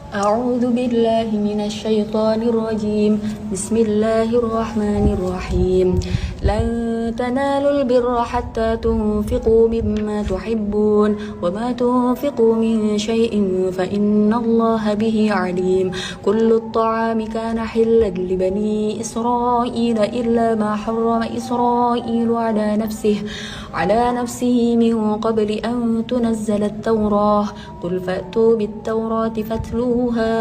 أعوذ بالله من الشيطان الرجيم. بسم الله الرحمن الرحيم. لن تنالوا البر حتى تنفقوا مما تحبون وما تنفقوا من شيء فإن الله به عليم. كل الطعام كان حلا لبني إسرائيل إلا ما حرم إسرائيل على نفسه من قبل أن تنزل التوراة. قل فأتوا بالتوراة فاتلوها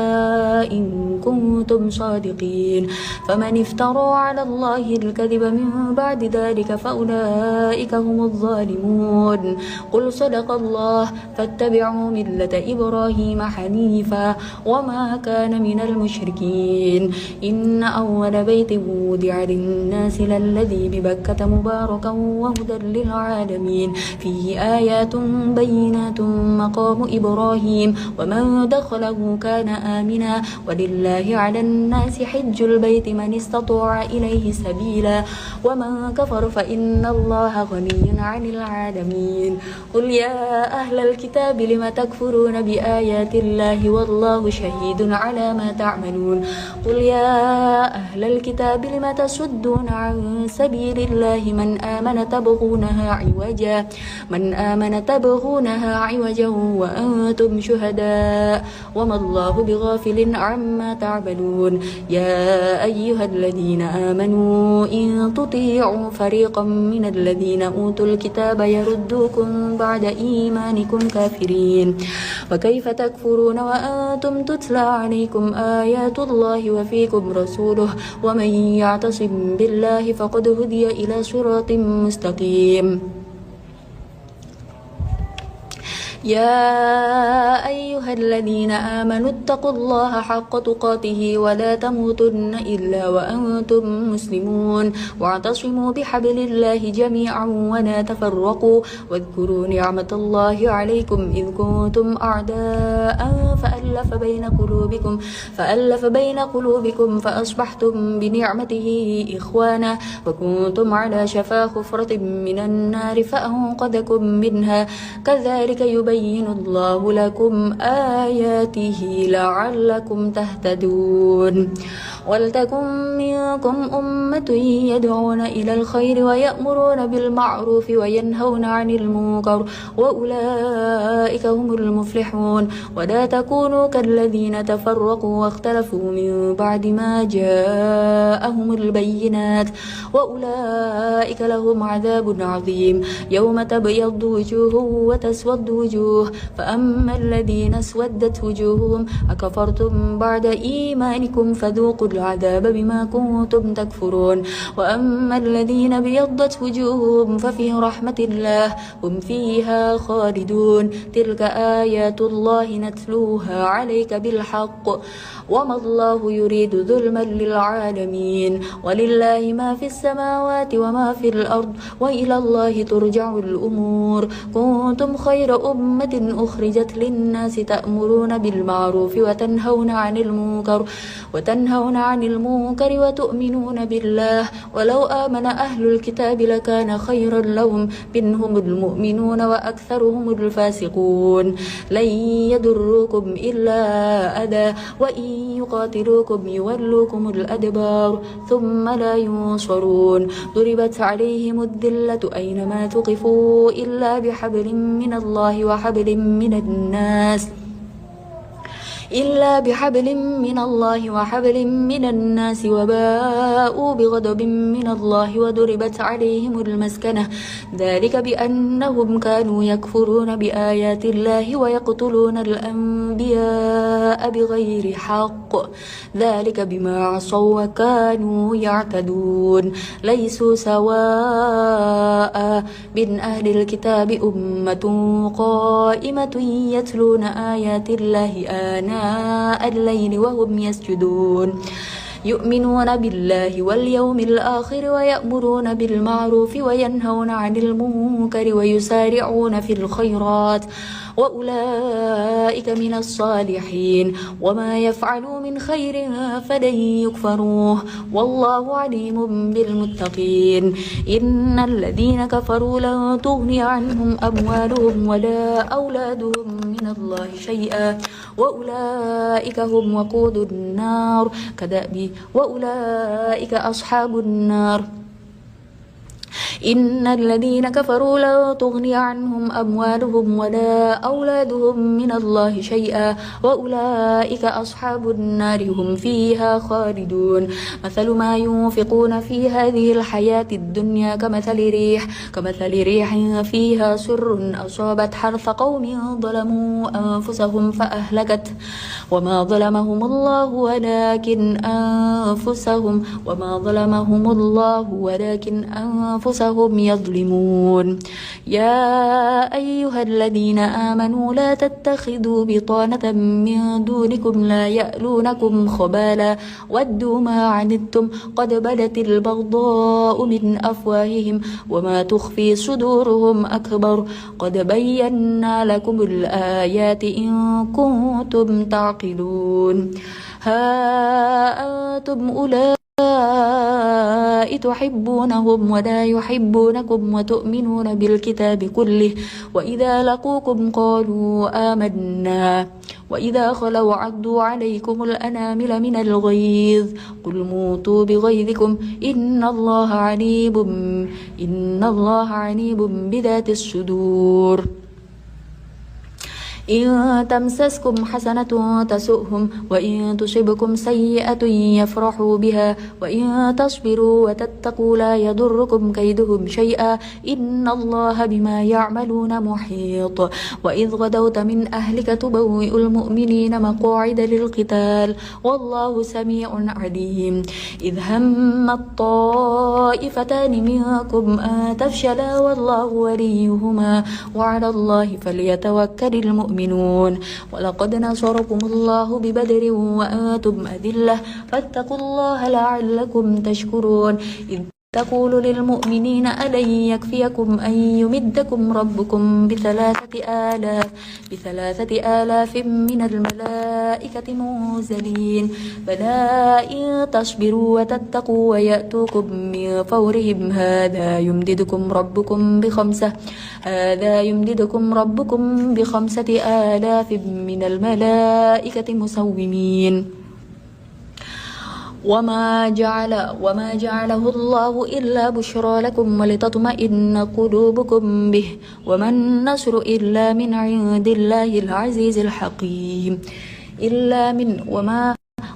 إن كنتم صادقين. فمن افترى على الله الكذب من بعد ذلك فأولئك هم الظالمون. قل صدق الله فاتبعوا ملة إبراهيم حنيفا وما كان من المشركين. إن أول بيت وضع للناس للذي ببكة مباركا وهدى للعالمين فيه آيات بينات مقام إبراهيم ومن دخله كان آمنا ولله على الناس حج البيت من استطاع إليه سبيلا ومن كفر فإن الله غني عن العالمين. قل يا أهل الكتاب لم تكفرون بآيات الله والله شهيد على ما تعملون. قل يا أهل الكتاب لم تصدون عن سبيل الله من آمن تبغونها عوجا وأنتم شهداء وما الله بغافل عما تعملون. يا أيها الذين آمنوا إن تطيعوا فريقا من الذين أوتوا الكتاب يردوكم بعد إيمانكم كافرين. وكيف تكفرون وأنتم تتلى عليكم آيات الله وفيكم رسوله ومن يعتصم بالله فقد هدي إلى صراط مستقيم. يا أيها الذين آمنوا اتقوا الله حق تقاته ولا تموتن إلا وأنتم مسلمون واعتصموا بحبل الله جميعا ولا تفرقوا واذكروا نعمة الله عليكم إذ كنتم أعداء فألف بين قلوبكم فأصبحتم بنعمته إخوانا وكنتم على شفا حفرة من النار فأنقذكم منها. كذلك يبين الله لكم آياته لعلكم تهتدون. ولتكن منكم أمة يدعون إلى الخير ويأمرون بالمعروف وينهون عن المنكر وأولئك هم المفلحون. ولا تكونوا كالذين تفرقوا واختلفوا من بعد ما جاءهم البينات وأولئك لهم عذاب عظيم. يوم تبيض وجوه وتسود وجوه فأما الذين اسودت وجوههم أكفرتم بعد إيمانكم فذوقوا العذاب بما كنتم تكفرون. وأما الذين ابيضت وجوههم ففي رحمة الله هم فيها خالدون. تلك آيات الله نتلوها عليك بالحق وما الله يريد ظلما للعالمين. ولله ما في السماوات وما في الأرض وإلى الله ترجع الأمور. كنتم خير أمة أخرجت للناس تأمرون بالمعروف وتنهون عن المنكر وتؤمنون بالله. ولو آمن أهل الكتاب لكان خيرا لهم منهم المؤمنون وأكثرهم الفاسقون. لن يضروكم إلا أذى وإن يقاتلوكم يولوكم الأدبار ثم لا ينصرون. ضربت عليهم الذلة أينما تقفوا إلا بحبل من الله وحبل من الناس وباءوا بغضب من الله وضربت عليهم المسكنة ذلك بأنهم كانوا يكفرون بآيات الله ويقتلون الأنبياء بغير حق ذلك بما عصوا وكانوا يعتدون. ليسوا سواء من أهل الكتاب أمة قائمة يتلون آيات الله آناء الليل وهم يسجدون يؤمنون بالله واليوم الآخر ويأمرون بالمعروف وينهون عن المنكر ويسارعون في الخيرات وأولئك من الصالحين وما يفعلوا من خير فلن يكفروه والله عليم بالمتقين إن الذين كفروا لن تغني عنهم أموالهم ولا أولادهم من الله شيئا وأولئك هم وقود النار كدأب وأولئك أصحاب النار إن الذين كفروا لا تغني عنهم أموالهم ولا أولادهم من الله شيئا وأولئك أصحاب النار هم فيها خالدون مثل ما ينفقون في هذه الحياة الدنيا كمثل ريح فيها سر أصابت حرث قوم ظلموا أنفسهم فأهلكت وما ظلمهم الله ولكن أنفسهم يظلمون يا أيها الذين آمنوا لا تتخذوا بطانة من دونكم لا يألونكم خبالا ودوا ما عنتم قد بدت البغضاء من أفواههم وما تخفي صدورهم أكبر قد بينا لكم الآيات إن كنتم تعقلون ها أنتم أولئك تحبونهم ولا يحبونكم وتؤمنون بالكتاب كله وإذا لقوكم قالوا آمنا وإذا خلوا عضوا عليكم الأنامل من الغيظ قل موتوا بغيظكم إن الله عليم بذات الصدور إن تمسسكم حسنة تسؤهم وإن تصبكم سيئة يفرحوا بها وإن تصبروا وتتقوا لا يضركم كيدهم شيئا إن الله بما يعملون محيط وإذ غدوت من أهلك تبوئ المؤمنين مقاعد للقتال والله سميع عليم إذ هم الطائفتان منكم أن تفشلا والله وليهما وعلى الله فليتوكل المؤمنون ولقد نصركم الله ببدر وأنتم أذلة فاتقوا الله لعلكم تشكرون إذ تقول للمؤمنين ألن يكفيكم أن يمدكم ربكم بثلاثة آلاف من الملائكة منزلين بلى إن تصبروا وتتقوا ويأتوكم من فورهم هذا يمددكم ربكم ب5 آلاف من الملائكة مسومين وما جعله الله إلا بشرى لكم ولتطمئن قلوبكم به وما النصر إلا من عند الله العزيز الحكيم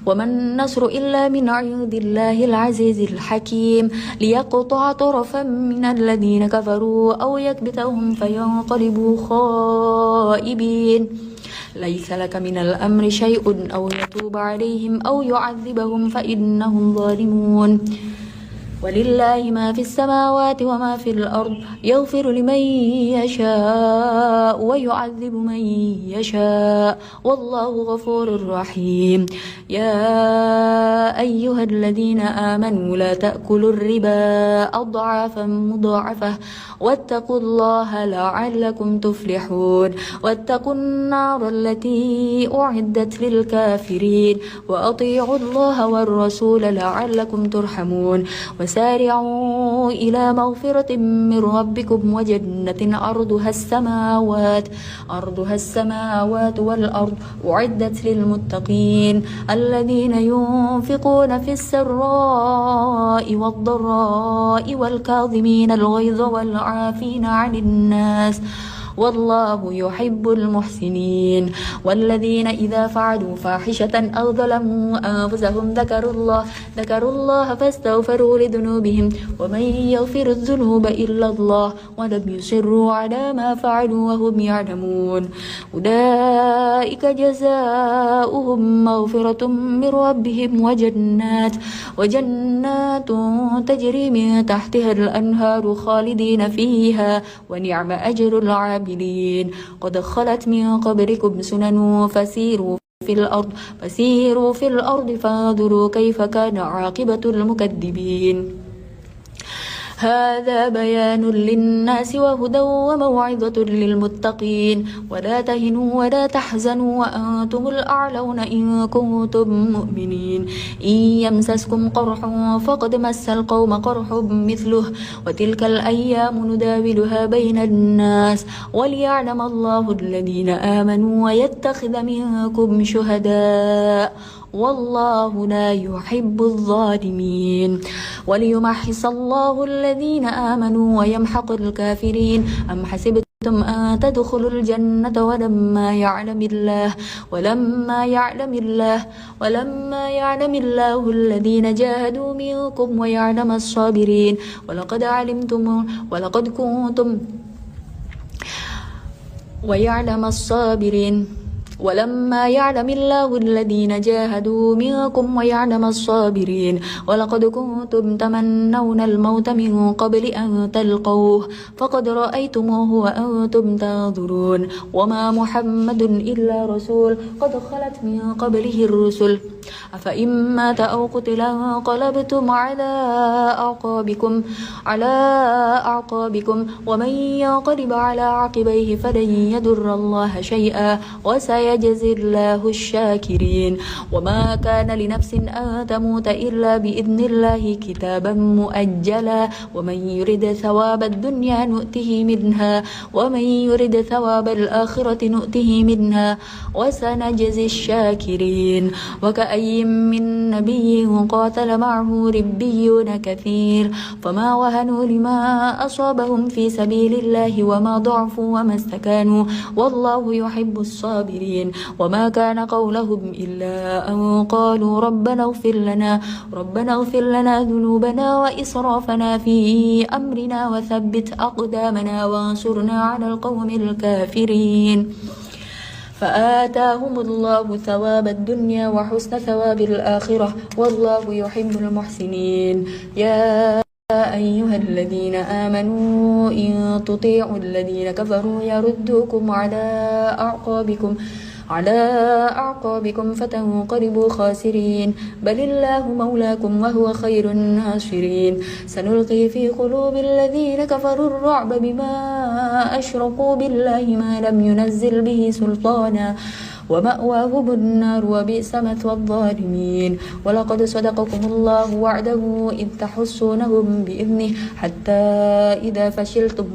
وما النصر إلا من عند الله العزيز الحكيم ليقطع طرفا من الذين كفروا أو يكبتهم فينقلبوا خائبين ليس لك من الأمر شيء أو يتوب عليهم أو يعذبهم فإنهم ظالمون ولله ما في السماوات وما في الأرض يغفر لمن يشاء ويعذب من يشاء والله غفور رحيم يا أيها الذين آمنوا لا تأكلوا الربا أضعافا مضاعفة واتقوا الله لعلكم تفلحون واتقوا النار التي أعدت للكافرين وأطيعوا الله والرسول لعلكم ترحمون وسارعوا إلى مغفرة من ربكم وجنة أرضها السماوات والأرض أعدت للمتقين الذين ينفقون في السراء والضراء والكاظمين الغيظ والعافين عن الناس والله يحب المحسنين والذين إذا فعلوا فاحشة أو ظلموا أنفسهم ذكروا الله فاستغفروا لذنوبهم ومن يغفر الذنوب إلا الله ولم يصروا على ما فعلوا وهم يعلمون أولئك جزاؤهم مغفرة من ربهم وجنات تجري من تحتها الأنهار خالدين فيها ونعم أجر العاملين قد خلت من قبلكم سنن فسيروا في الأرض فانظروا كيف كان عاقبة المكذبين هذا بيان للناس وهدى وموعظة للمتقين ولا تهنوا ولا تحزنوا وأنتم الأعلون إن كنتم مؤمنين إن يمسسكم قرح فقد مس القوم قرح مثله وتلك الأيام نداولها بين الناس وليعلم الله الذين آمنوا ويتخذ منكم شهداء والله لا يحب الظالمين وليمحص الله الذين آمنوا ويمحق الكافرين أم حسبتم أن تدخلوا الجنة ولما يعلم الله الذين جاهدوا منكم ويعلم الصابرين ولقد كنتم ويعلم الصابرين ولما يعلم الله الذين جاهدوا منكم ويعلم الصابرين ولقد كنتم تمنون الموت من قبل أن تلقوه فقد رأيتموه وأنتم تنظرون وما محمد إلا رسول قد خلت من قبله الرسل أفإن مات أو قتل انقلبتم على أعقابكم ومن ينقلب على عقبيه فلن يضر الله شيئا وسيجزي الله الشاكرين وما كان لنفس أن تموت إلا بإذن الله كتابا مؤجلا ومن يرد ثواب الدنيا نؤته منها ومن يرد ثواب الآخرة نؤته منها وسنجزي الشاكرين وكأي من نبي قاتل معه ربيون كثير فما وهنوا لما أصابهم في سبيل الله وما ضعفوا وما استكانوا والله يحب الصابرين وما كان قولهم إلا أن قالوا ربنا اغفر لنا ذنوبنا وإسرافنا في أمرنا وثبت أقدامنا وانصرنا على القوم الكافرين فآتاهم الله ثواب الدنيا وحسن ثواب الآخرة والله يحب المحسنين يا أيها الذين آمنوا إن تطيعوا الذين كفروا يردوكم على أعقابكم فتنقلبوا خاسرين بل الله مولاكم وهو خير الناصرين سنلقي في قلوب الذين كفروا الرعب بما أشركوا بالله ما لم ينزل به سلطانا ومأواهم النار وبئس مثوى الظالمين ولقد صدقكم الله وعده إذ تحسونهم بإذنه حتى إذا فشلتم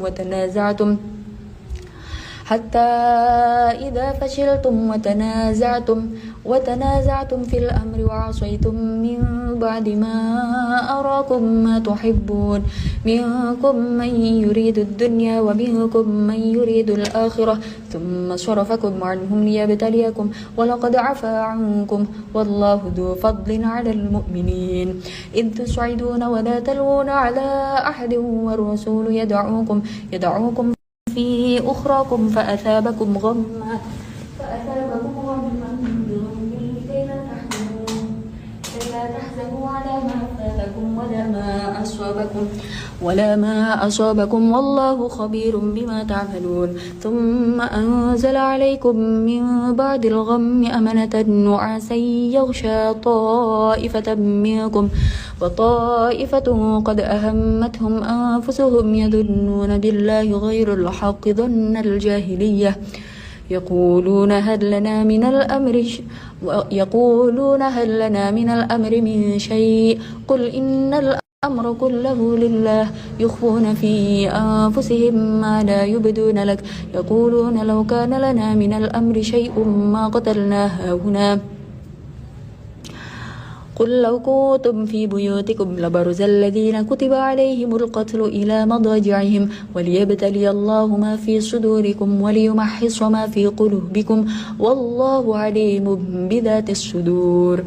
وتنازعتم في الأمر وعصيتم من بعد ما أراكم ما تحبون منكم من يريد الدنيا ومنكم من يريد الآخرة ثم صرفكم عنهم ليبتليكم ولقد عفا عنكم والله ذو فضل على المؤمنين إذ تصعدون ولا تلوون على أحد والرسول يدعوكم في أخراكم فأثابكم غما كي لا تحزنوا على ما فاتكم ولا ما أصابكم والله خبير بما تعملون ثم أنزل عليكم من بعد الغم أمنة نعاسا يغشى طائفة منكم وطائفة قد أهمتهم أنفسهم يظنون بالله غير الحق ظن الجاهلية يقولون هل لنا من الأمر من شيء قل إن الأمر كله لله يخفون في أنفسهم ما لا يبدون لك يقولون لو كان لنا من الأمر شيء ما قتلنا هاهنا قل لو كنتم في بيوتكم لبرز الذين كتب عليهم القتل إلى مضاجعهم وليبتلي الله ما في صدوركم وليمحص ما في قلوبكم والله عليم بذات الصدور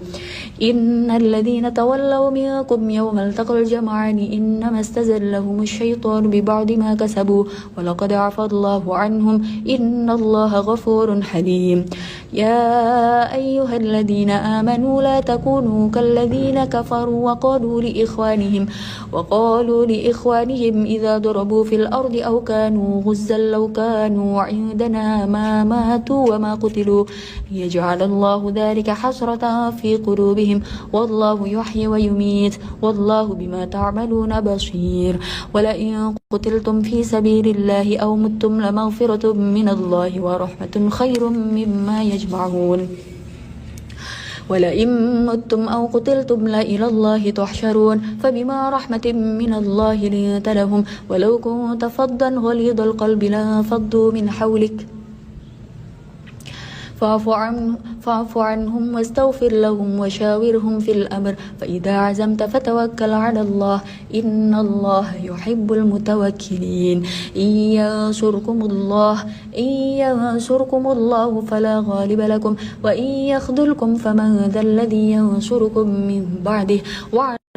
إن الذين تولوا منكم يوم التقى الجمعان إنما استزلهم الشيطان ببعض ما كسبوا ولقد عفى الله عنهم إن الله غفور حليم يا أيها الذين آمنوا لا تكونوا كالذين كفروا وقالوا لإخوانهم إذا ضربوا في الأرض أو كانوا غزا لو كانوا عندنا ما ماتوا وما قتلوا ليجعل الله ذلك حسرة في قلوبهم والله يحيي ويميت والله بما تعملون بصير ولئن قتلتم في سبيل الله أو متم لمغفرة من الله ورحمة خير مما يجمعون ولئن متم أو قتلتم لإلى الله تحشرون فبما رحمة من الله لنت لهم ولو كنت فظا غليظ القلب لانفضوا من حولك فاعف عنهم واستغفر لهم وشاورهم في الأمر فإذا عزمت فتوكل على الله إن الله يحب المتوكلين إن ينصركم الله فلا غالب لكم وإن يخذلكم فمن ذا الذي ينصركم من بعده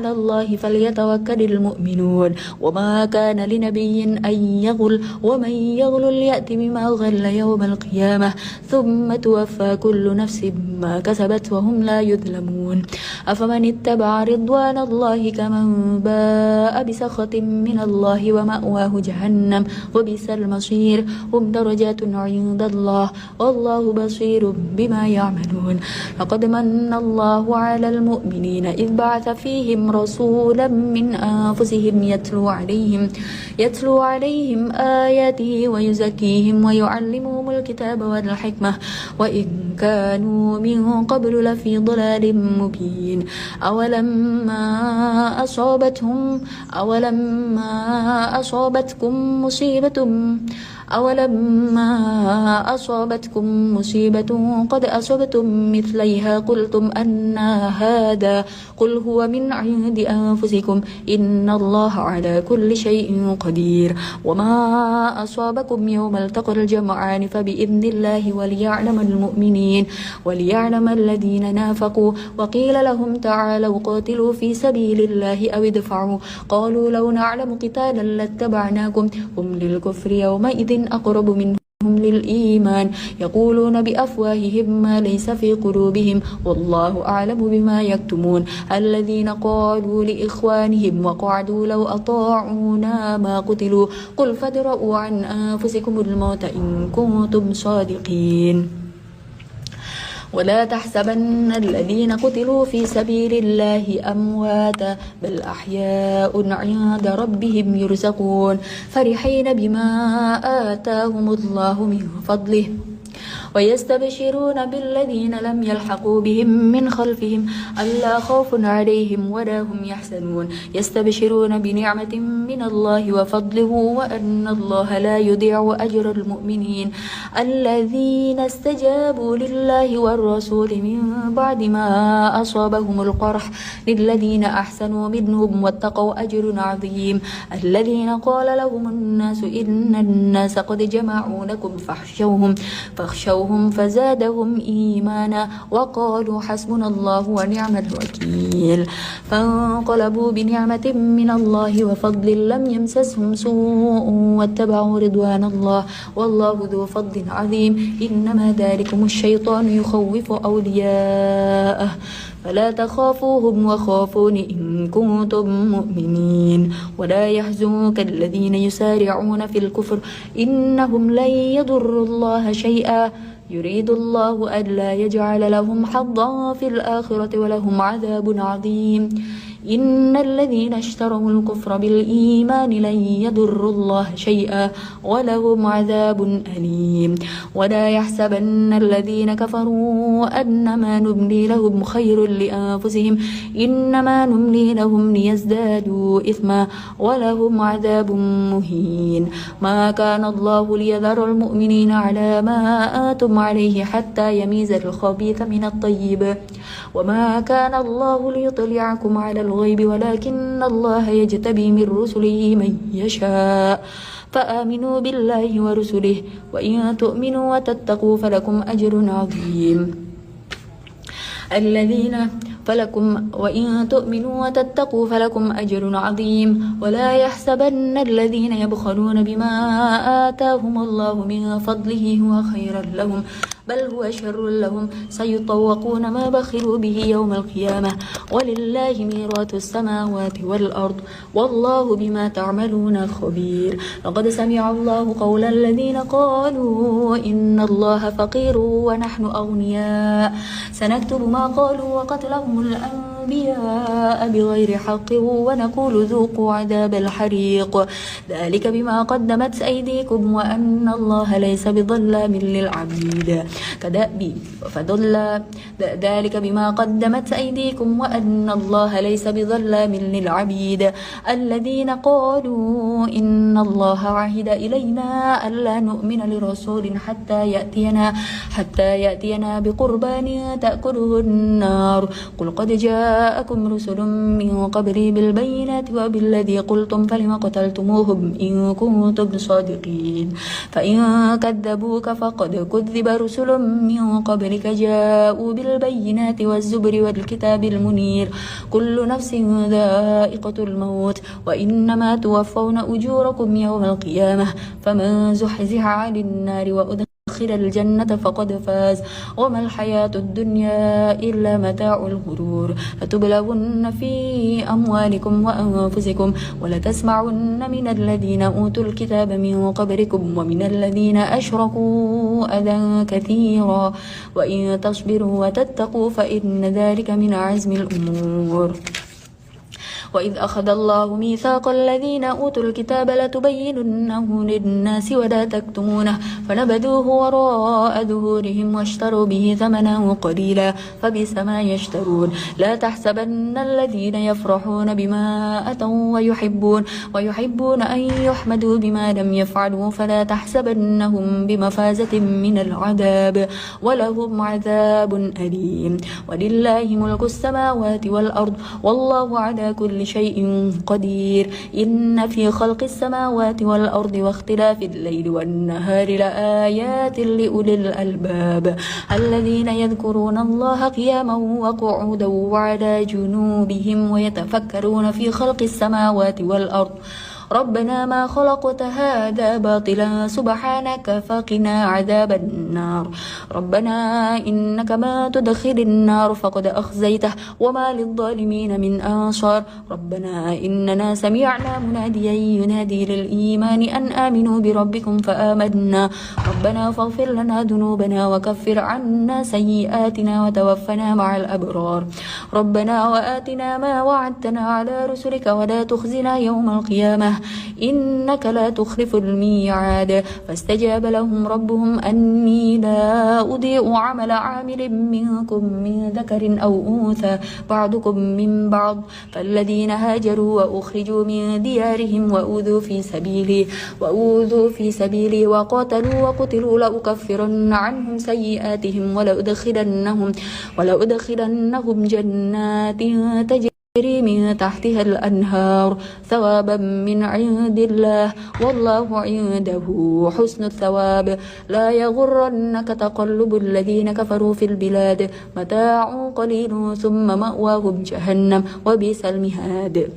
على الله فليتوكل المؤمنون وما كان لنبي أن يغل ومن يغل ليأت بما غل يوم القيامة ثم توفى كل نفس ما كسبت وهم لا يظلمون أفمن اتبع رضوان الله كمن باء بسخط من الله ومأواه جهنم وبئس المصير هم درجات عند الله والله بصير بما يعملون لقد من الله على المؤمنين إذ بعث فيهم رسولا من أنفسهم يتلو عليهم آياته ويزكيهم ويعلمهم الكتاب والحكمة وإن كانوا من قبل لفي ضلال مبين أولما أصابتكم مصيبة قد أصبتم مثليها قلتم أن هذا قل هو من عند أنفسكم إن الله على كل شيء قدير وما أصابكم يوم التقى الجمعان فبإذن الله وليعلم الذين نافقوا وقيل لهم تعالوا قاتلوا في سبيل الله أو ادفعوا قالوا لو نعلم قتالا لاتبعناكم هم للكفر يومئذ أقرب منهم للإيمان يقولون بأفواههم ما ليس في قلوبهم والله أعلم بما يكتمون الذين قالوا لإخوانهم وقعدوا لو أطاعونا ما قتلوا قل فادرءوا عن أنفسكم الموت إن كنتم صادقين ولا تحسبن الذين قتلوا في سبيل الله أمواتا بل أحياء عند ربهم يرزقون فرحين بما آتاهم الله من فضله ويستبشرون بالذين لم يلحقوا بهم من خلفهم ألا خوف عليهم ولا هم يحزنون يستبشرون بنعمة من الله وفضله وأن الله لا يضيع أجر المؤمنين الذين استجابوا لله والرسول من بعد ما أصابهم القرح للذين أحسنوا منهم واتقوا أجر عظيم الذين قال لهم الناس إن الناس قد جمعوا لكم فاخشوهم فزادهم إيمانا وقالوا حسبنا الله ونعم الوكيل فانقلبوا بنعمة من الله وفضل لم يمسسهم سوء واتبعوا رضوان الله والله ذو فضل عظيم إنما ذلكم الشيطان يخوف أولياءه فلا تخافوهم وخافون إن كنتم مؤمنين ولا يحزنك الذين يسارعون في الكفر إنهم لن يضروا الله شيئا يريد الله ألا يجعل لهم حظا في الآخرة ولهم عذاب عظيم إن الذين اشتروا الكفر بالإيمان لن يضروا الله شيئا ولهم عذاب أليم ولا يحسبن الذين كفروا أنما نملي لهم خير لأنفسهم إنما نملي لهم ليزدادوا إثما ولهم عذاب مهين ما كان الله ليذر المؤمنين على ما آتم عليه حتى يميز الخبيث من الطيب وما كان الله ليطلعكم على الغيب ولكن الله يجتبي من رسله من يشاء فآمنوا بالله ورسله وإن تؤمنوا وتتقوا فلكم أجر عظيم وإن تؤمنوا وتتقوا فلكم أجر عظيم ولا يحسبن الذين يبخلون بما آتاهم الله من فضله هو خيرا لهم بل هو شر لهم سيطوقون ما بخلوا به يوم القيامة ولله ميراث السماوات والأرض والله بما تعملون خبير. لقد سمع الله قول الذين قالوا إن الله فقير ونحن أغنياء سنكتب ما قالوا وقتلهم الأنبياء بغير حق ونقول ذوقوا عذاب الحريق ذلك بما قدمت أيديكم وأن الله ليس بظلام للعبيد ذلك بما قدمت أيديكم وأن الله ليس بظلام للعبيد الذين قالوا إن الله عهد إلينا ألا نؤمن لرسول حتى يأتينا بقربان تأكله النار قل قد جاءكم رسل من قبلي بالبينات وبالذي قلتم فلم قتلتموهم إن كنتم صادقين فإن كذبوك فقد كذب رسل من قبلك جاءوا بالبينات والزبر والكتاب المنير كل نفس ذائقة الموت وإنما توفون أجوركم يوم القيامة فمن زحزح عن النار وأدخل الجنة فقد فاز وما الحياة الدنيا إلا متاع الغرور لتبلغن في أموالكم وأنفسكم ولتسمعن من الذين أوتوا الكتاب من قبلكم ومن الذين أشركوا أذى كثيرا وإن تصبروا وتتقوا فإن ذلك من عزم الأمور. وإذ أخذ الله ميثاق الذين أوتوا الكتاب لتبيننه للناس ولا تكتمونه فنبذوه وراء ظهورهم واشتروا به ثمنا قليلا فبئس ما يشترون. لا تحسبن الذين يفرحون بما أتوا ويحبون أن يحمدوا بما لم يفعلوا فلا تحسبنهم بمفازة من العذاب ولهم عذاب أليم. ولله ملك السماوات والأرض والله على كل شيء قدير. إن في خلق السماوات والأرض واختلاف الليل والنهار لآيات لأولي الألباب الذين يذكرون الله قياما وقعودا وعلى جنوبهم ويتفكرون في خلق السماوات والأرض ربنا ما خلقت هذا باطلا سبحانك فقنا عذاب النار. ربنا إنك ما تدخل النار فقد أخزيته وما للظالمين من أنصار. ربنا إننا سمعنا مناديا ينادي للإيمان أن آمنوا بربكم فآمنا ربنا فاغفر لنا ذنوبنا وكفر عنا سيئاتنا وتوفنا مع الأبرار. ربنا وآتنا ما وعدتنا على رسلك ولا تخزنا يوم القيامة إنك لا تخلف الميعاد. فاستجاب لهم ربهم أني لا أضيع عمل عامل منكم من ذكر أو أنثى بعضكم من بعض فالذين هاجروا وأخرجوا من ديارهم وأوذوا في سبيلي وقاتلوا وقتلوا لأكفرن عنهم سيئاتهم ولأدخلنهم جنات تجري من تحتها الأنهار ثوابا من عند الله والله عنده حسن الثواب. لا يغرنك تقلب الذين كفروا في البلاد متاع قليل ثم مأواهم جهنم وبئس المهاد.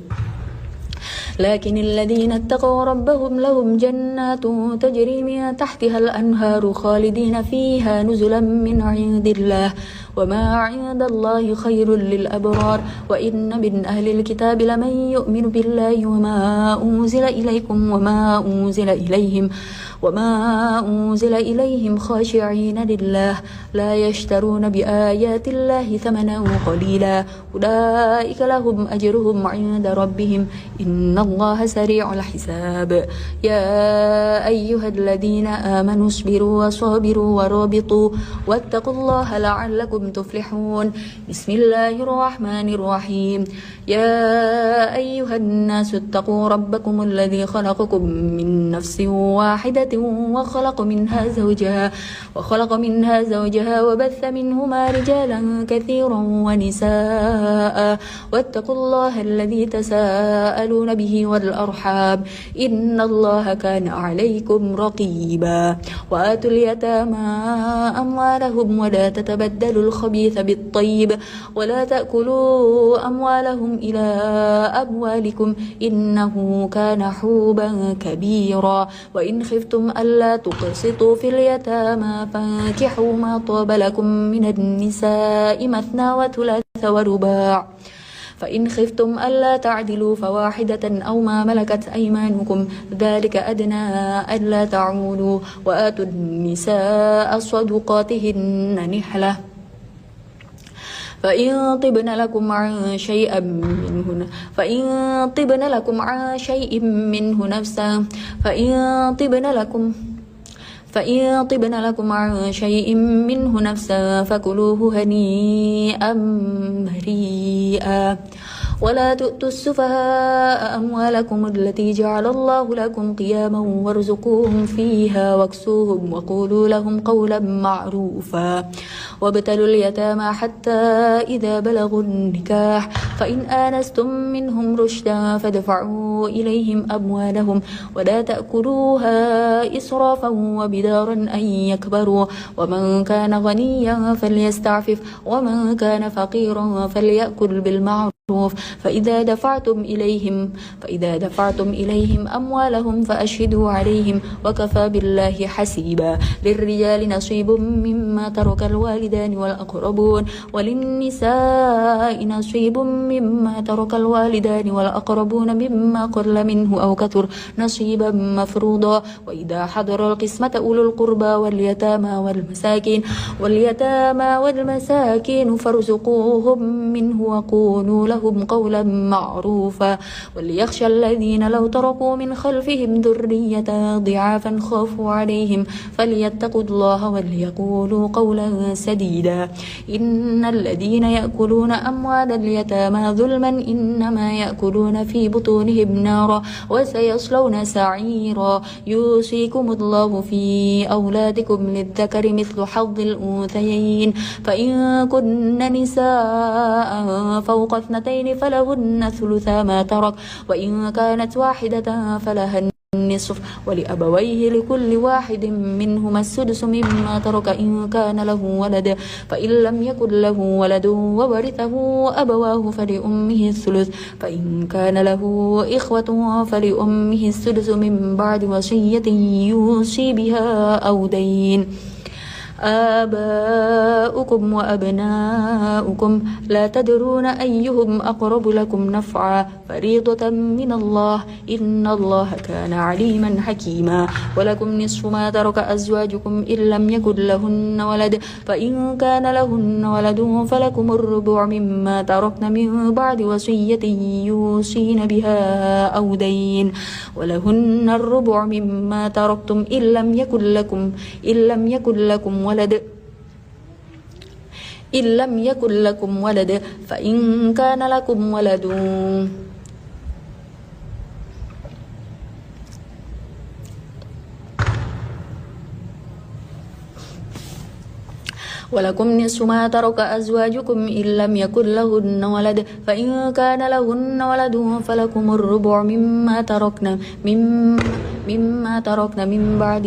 لكن الذين اتقوا ربهم لهم جنات تجري من تحتها الأنهار خالدين فيها نزلا من عند الله وما عند الله خير للأبرار. وإن من أهل الكتاب لمن يؤمن بالله وما أنزل إليكم وما أنزل إليهم خاشعين لله لا يشترون بآيات الله ثمنا قليلا أولئك لهم أجرهم عند ربهم إن الله سريع الحساب. يا أيها الذين آمنوا اصبروا وصابروا ورابطوا واتقوا الله لعلكم تفلحون. بسم الله الرحمن الرحيم. يا أيها الناس اتقوا ربكم الذي خلقكم من نفس واحدة وخلق منها زوجها وبث منهما رجالا كثيرا ونساء واتقوا الله الذي تساءلون به والأرحام إن الله كان عليكم رقيبا. وآتوا اليتامى أموالهم ولا تتبدلوا الخبيث بالطيب ولا تأكلوا أموالهم إلى أموالكم إنه كان حوبا كبيرا وإن خفتم ألا تقسطوا في اليتامى فانكحوا ما طاب لكم من النساء مثنى وثلاث ورباع فإن خفتم ألا تعدلوا فواحدة أو ما ملكت أيمانكم ذلك أدنى ألا تعولوا وآتوا النساء صدقاتهن نحلة فإن طبن لكم عن شيء منه نفسا فكلوه هنيئا مريئا ولا تؤتوا السفهاء أموالكم التي جعل الله لكم قياما وارزقوهم فيها واكسوهم وقولوا لهم قولا معروفا وابتلوا اليتامى حتى إذا بلغوا النكاح فإن آنستم منهم رشدا فادفعوا إليهم أموالهم ولا تأكلوها إسرافا وبدارا أن يكبروا ومن كان غنيا فليستعفف ومن كان فقيرا فليأكل بالمعروف فإذا دفعتم إليهم أموالهم فأشهدوا عليهم وكفى بالله حسيبا للرجال نصيب مما ترك الوالدان والأقربون وللنساء نصيب مما ترك الوالدان والأقربون مما قل منه أو كثر نصيبا مفروضا وإذا حضر القسمة أولو القربى واليتامى والمساكين فارزقوهم منه وقولوا لهم قولا معروفا وليخشى الذين لو تركوا من خلفهم ذرية ضعافا خافوا عليهم فليتقوا الله وليقولوا قولا سديدا إن الذين يأكلون أموال اليتامى ظلما إنما يأكلون في بطونهم نارا وسيصلون سعيرا يوصيكم الله في أولادكم للذكر مثل حظ الأنثيين فإن كن نساء فوق اثنتين فلهن ثلثا ما ترك وإن كانت واحدة فلها النصف ولأبويه لكل واحد منهما السدس مما ترك إن كان له ولد فإن لم يكن له ولد وورثه أبواه فلأمه الثلث فإن كان له إخوة فلأمه السدس من بعد وصية يوصي بها أو دين آباؤكم وأبناؤكم لا تدرون أيهم أقرب لكم نفعا فريضة من الله إن الله كان عليما حكيما ولكم نصف ما ترك أزواجكم إن لم يكن لهن ولد فإن كان لهن ولد فلكم الربع مما تركن من بعد وصية يوصين بها أو دين ولهن الربع مما تركتم إن لم يكن لكم ولد فإن كان لكم ولد ولكم نصف ما ترك أزواجكم إن لم يكن لهن ولد فإن كان لهن ولد فلكم الربع مما تركن من بعد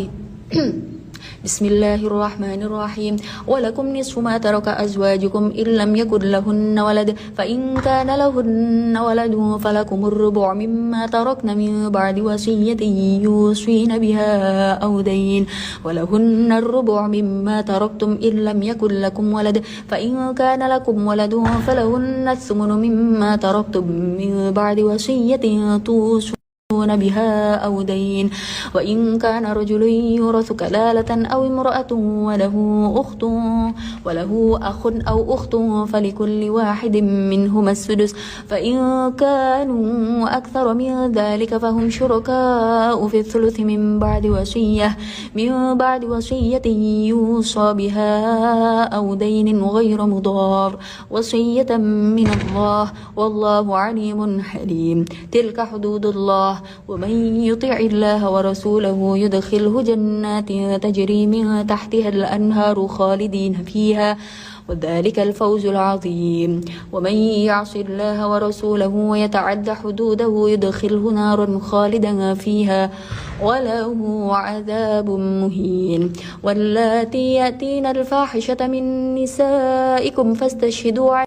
بسم الله الرحمن الرحيم ولكم نصف ما ترك أزواجكم إن لم يكن لهن ولد فإن كان لهن ولد فلكم الربع مما تركن من بعد وصية يوصين بها أو دين ولهن الربع مما تركتم إن لم يكن لكم ولد فإن كان لكم ولد فلهن الثمن مما تركتم من بعد وصية توصون بها أو دين وإن كان رجل يورث كلالة أو امرأة وله أخ أو أخت فلكل واحد منهما السدس فإن كانوا أكثر من ذلك فهم شركاء في الثلث من بعد وصية يوصى بها أو دين غير مضار وصية من الله والله عليم حليم تلك حدود الله ومن يطع الله ورسوله يدخله جنات تجري من تحتها الأنهار خالدين فيها وذلك الفوز العظيم. ومن يعص الله ورسوله ويتعد حدوده يدخله نارا خالدا فيها وله عذاب مهين. واللاتي يأتين الفاحشة من نسائكم فاستشهدوا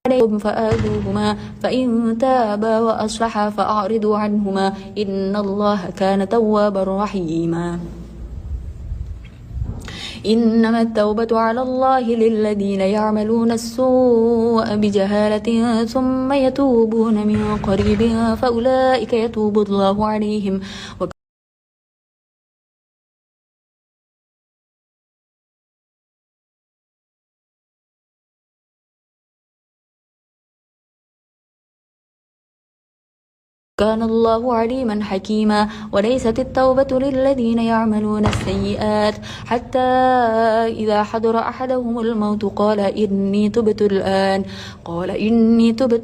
عليكم فآذوهما فإن تابا وأصلحا فأعرضوا عنهما إن الله كان توابا رحيما. إنما التوبة على الله للذين يعملون السوء بجهالة ثم يتوبون من قريب فأولئك يتوب الله عليهم. كان الله عليما حكيما. وليست التوبة للذين يعملون السيئات حتى إذا حضر أحدهم الموت قال إني تبت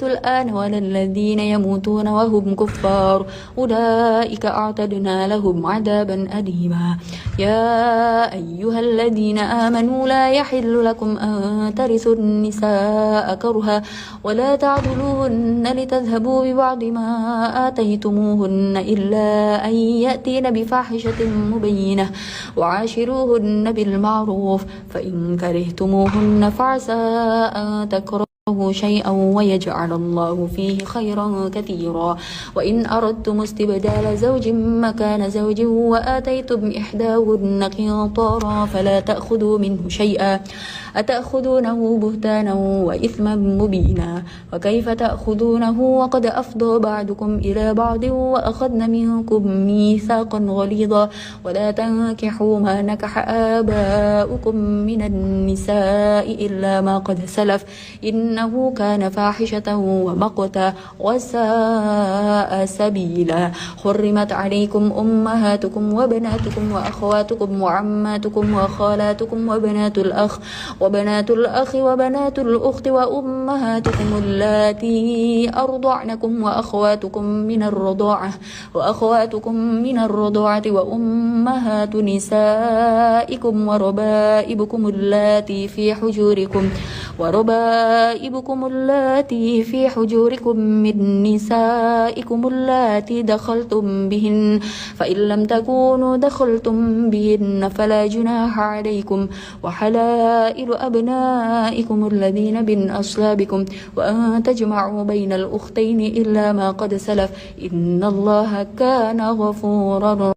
الآن ولا الذين يموتون وهم كفار أولئك أعتدنا لهم عذابا أليما. يا أيها الذين آمنوا لا يحل لكم أن ترثوا النساء كرها ولا تعضلوهن لتذهبوا ببعض ما آتيتموهن إلا أن يأتين بفاحشة مبينة وعاشروهن بالمعروف فإن كرهتموهن فعسى أن تكرهوا شيئا ويجعل الله فيه خيرا كثيرا. وإن أردتم استبدال زوج مكان زوج وآتيتم إحداهن قنطارا فلا تأخذوا منه شيئا أتأخذونه بهتانا وإثما مبينا. وكيف تأخذونه وقد أفضى بعضكم إلى بعض وأخذن منكم ميثاقا غليظا. ولا تنكحوا ما نكح آباؤكم من النساء إلا ما قد سلف إنه كان فاحشة ومقتا وساء سبيلا. حرمت عليكم أمهاتكم وبناتكم وأخواتكم وعماتكم وخالاتكم وبنات الأخ وبنات الأخت وأمهاتكم اللاتي أرضعنكم وأخواتكم من الرضاعة وأمهات نسائكم وربائبكم اللاتي في حجوركم من نسائكم اللاتي دخلتم بهن فإن لم تكونوا دخلتم بهن فلا جناح عليكم وحلائل أبنائكم الذين من أصلابكم وأن تجمعوا بين الأختين إلا ما قد سلف إن الله كان غفورا